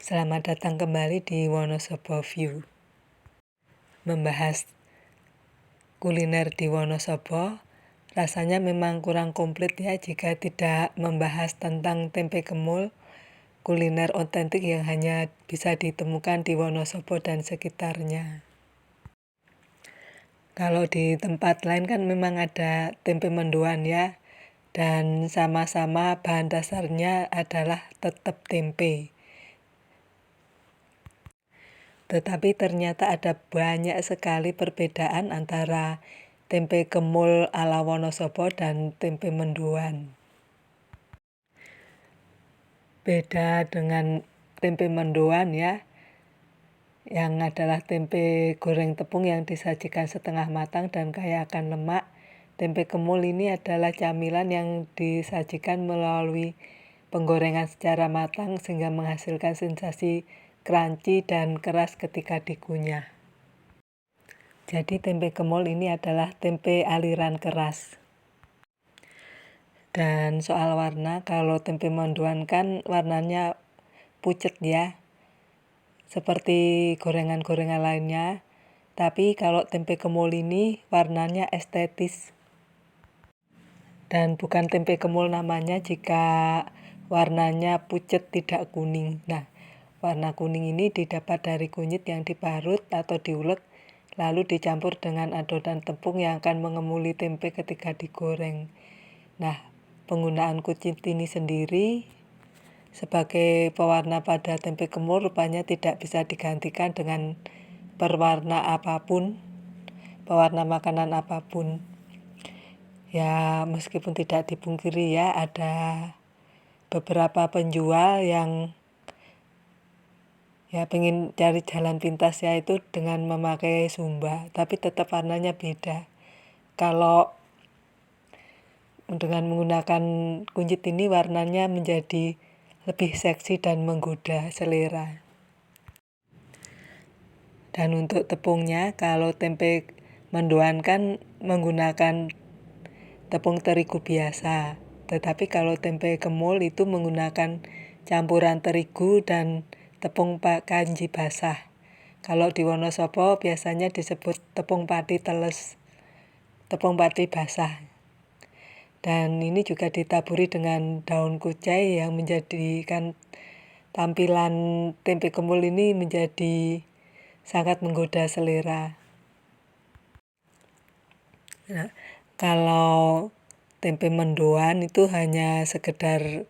Selamat datang kembali di Wonosobo View. Membahas kuliner di Wonosobo, rasanya memang kurang komplit ya jika tidak membahas tentang tempe kemul, kuliner otentik yang hanya bisa ditemukan di Wonosobo dan sekitarnya. Kalau di tempat lain kan memang ada tempe mendoan ya, dan sama-sama bahan dasarnya adalah tetap tempe. Tetapi ternyata ada banyak sekali perbedaan antara tempe kemul ala Wonosobo dan tempe mendoan. Beda dengan tempe mendoan ya, yang adalah tempe goreng tepung yang disajikan setengah matang dan kaya akan lemak. Tempe kemul ini adalah camilan yang disajikan melalui penggorengan secara matang sehingga menghasilkan sensasi crunchy dan keras ketika dikunyah. Jadi tempe kemul ini adalah tempe aliran keras. Dan soal warna, kalau tempe mendoan kan warnanya pucet ya, seperti gorengan-gorengan lainnya. Tapi kalau tempe kemul ini warnanya estetis. Dan bukan tempe kemul namanya jika warnanya pucet tidak kuning. Nah, warna kuning ini didapat dari kunyit yang diparut atau diulek, lalu dicampur dengan adonan tepung yang akan mengemuli tempe ketika digoreng. Nah, penggunaan kunyit ini sendiri sebagai pewarna pada tempe kemul rupanya tidak bisa digantikan dengan pewarna makanan apapun. Ya, meskipun tidak dipungkiri ya, ada beberapa penjual yang ya pengen cari jalan pintas yaitu dengan memakai sumba, tapi tetap warnanya beda. Kalau dengan menggunakan kunyit ini warnanya menjadi lebih seksi dan menggoda selera. Dan untuk tepungnya, kalau tempe mendoan kan menggunakan tepung terigu biasa. Tetapi kalau tempe kemul itu menggunakan campuran terigu dan tepung kanji basah. Kalau di Wonosobo biasanya disebut tepung pati teles, tepung pati basah. Dan ini juga ditaburi dengan daun kucai yang menjadikan tampilan tempe kemul ini menjadi sangat menggoda selera. Nah, kalau tempe mendoan itu hanya sekedar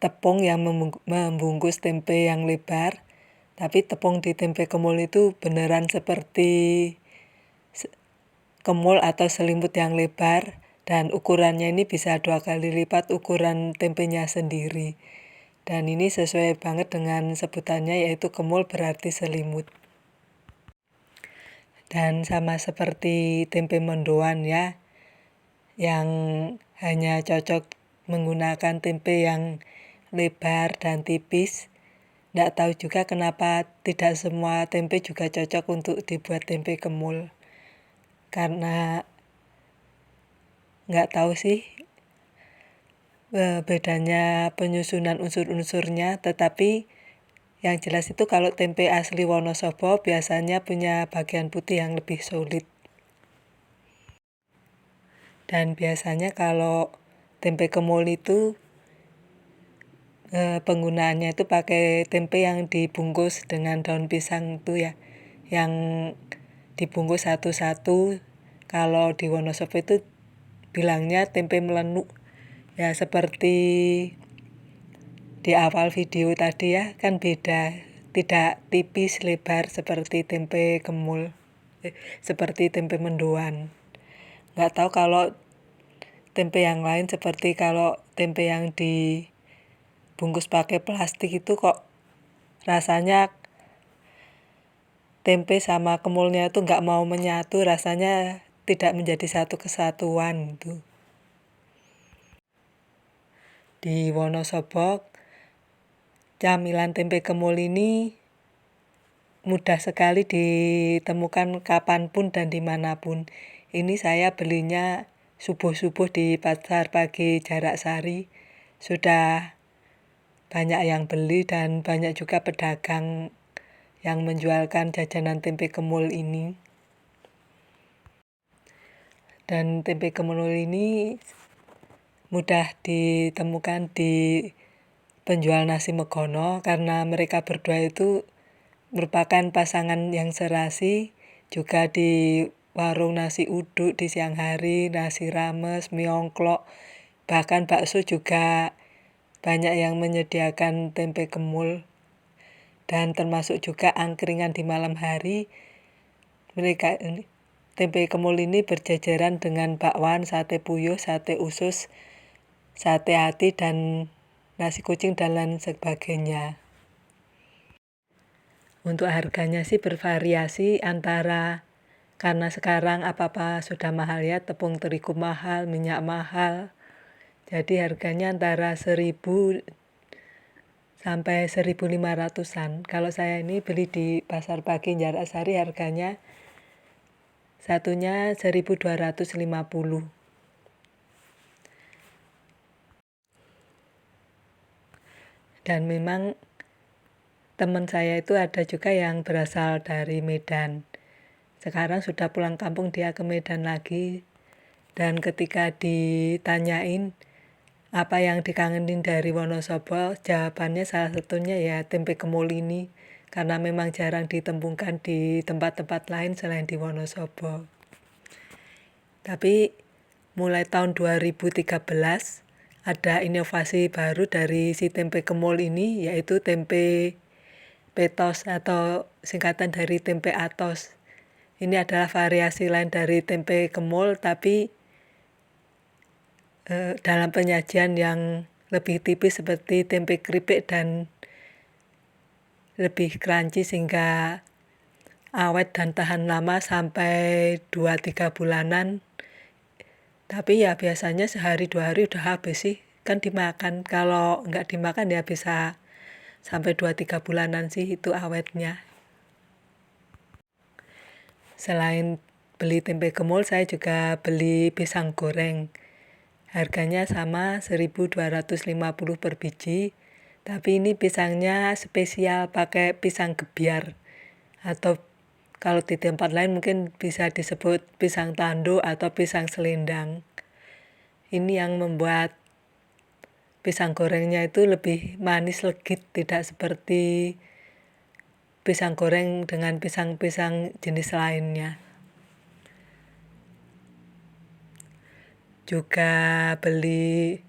tepung yang membungkus tempe yang lebar, tapi tepung di tempe kemul itu beneran seperti kemul atau selimut yang lebar, dan ukurannya ini bisa 2 kali lipat ukuran tempenya sendiri. Dan ini sesuai banget dengan sebutannya yaitu kemul berarti selimut. Dan sama seperti tempe mendoan ya, yang hanya cocok menggunakan tempe yang lebar dan tipis. Nggak tahu juga kenapa tidak semua tempe juga cocok untuk dibuat tempe kemul. Karena nggak tahu sih bedanya penyusunan unsur-unsurnya, tetapi yang jelas itu kalau tempe asli Wonosobo biasanya punya bagian putih yang lebih solid. Dan biasanya kalau tempe kemul itu penggunaannya itu pakai tempe yang dibungkus dengan daun pisang itu ya, yang dibungkus satu-satu. Kalau di Wonosobo itu bilangnya tempe melenuk, ya seperti di awal video tadi ya, kan beda, tidak tipis lebar seperti tempe kemul, seperti tempe mendoan. Nggak tahu kalau tempe yang lain seperti kalau tempe yang dibungkus pakai plastik itu kok rasanya tempe sama kemulnya itu nggak mau menyatu, rasanya tidak menjadi satu kesatuan gitu. Di Wonosobo, camilan tempe kemul ini mudah sekali ditemukan kapanpun dan dimanapun. Ini saya belinya subuh-subuh di pasar pagi Jarak Sari. Sudah banyak yang beli dan banyak juga pedagang yang menjualkan jajanan tempe kemul ini. Dan tempe kemul ini mudah ditemukan di penjual nasi Megono karena mereka berdua itu merupakan pasangan yang serasi, juga di warung nasi uduk di siang hari, nasi rames, mie ongklok, bahkan bakso juga banyak yang menyediakan tempe kemul. Dan termasuk juga angkringan di malam hari. Tempe kemul ini berjejeran dengan bakwan, sate puyuh, sate usus, sate hati, dan nasi kucing dan lain sebagainya. Untuk harganya sih bervariasi antara, karena sekarang apa-apa sudah mahal ya, tepung terigu mahal, minyak mahal. Jadi harganya antara 1.000 sampai 1.500-an. Kalau saya ini beli di Pasar Pagi Njarasari harganya satunya 1.250. Dan memang teman saya itu ada juga yang berasal dari Medan. Sekarang sudah pulang kampung, dia ke Medan lagi. Dan ketika ditanyain apa yang dikangenin dari Wonosobo, jawabannya salah satunya ya tempe kemul ini. Karena memang jarang ditemukan di tempat-tempat lain selain di Wonosobo. Tapi mulai tahun 2013 ada inovasi baru dari si tempe kemul ini, yaitu tempe petos atau singkatan dari tempe atos. Ini adalah variasi lain dari tempe kemul, tapi dalam penyajian yang lebih tipis seperti tempe keripik dan lebih crunchy sehingga awet dan tahan lama sampai 2-3 bulanan. Tapi ya biasanya sehari 2 hari udah habis sih, kan dimakan. Kalau nggak dimakan ya bisa sampai 2-3 bulanan sih itu awetnya. Selain beli tempe kemul, saya juga beli pisang goreng. Harganya sama 1.250 per biji. Tapi ini pisangnya spesial pakai pisang gebyar. Atau kalau di tempat lain mungkin bisa disebut pisang tanduk atau pisang selendang. Ini yang membuat pisang gorengnya itu lebih manis legit, tidak seperti pisang goreng dengan pisang-pisang jenis lainnya. Juga beli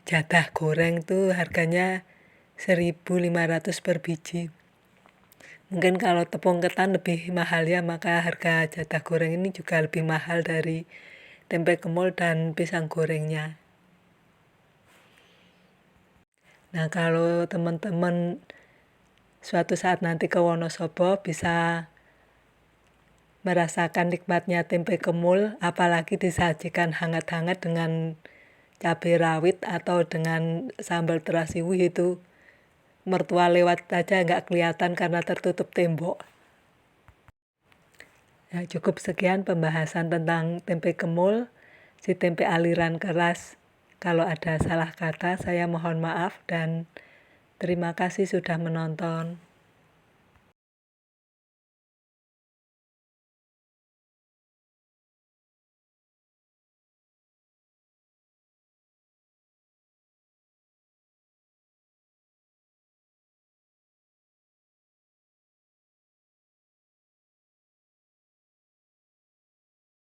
jadah goreng tuh harganya 1.500 per biji. Mungkin kalau tepung ketan lebih mahal ya, maka harga jadah goreng ini juga lebih mahal dari tempe kemul dan pisang gorengnya. Nah, kalau teman-teman suatu saat nanti ke Wonosobo bisa merasakan nikmatnya tempe kemul, apalagi disajikan hangat-hangat dengan cabai rawit atau dengan sambal terasi, itu mertua lewat aja nggak kelihatan karena tertutup tembok. Ya, cukup sekian pembahasan tentang tempe kemul, si tempe aliran keras. Kalau ada salah kata, saya mohon maaf dan terima kasih sudah menonton.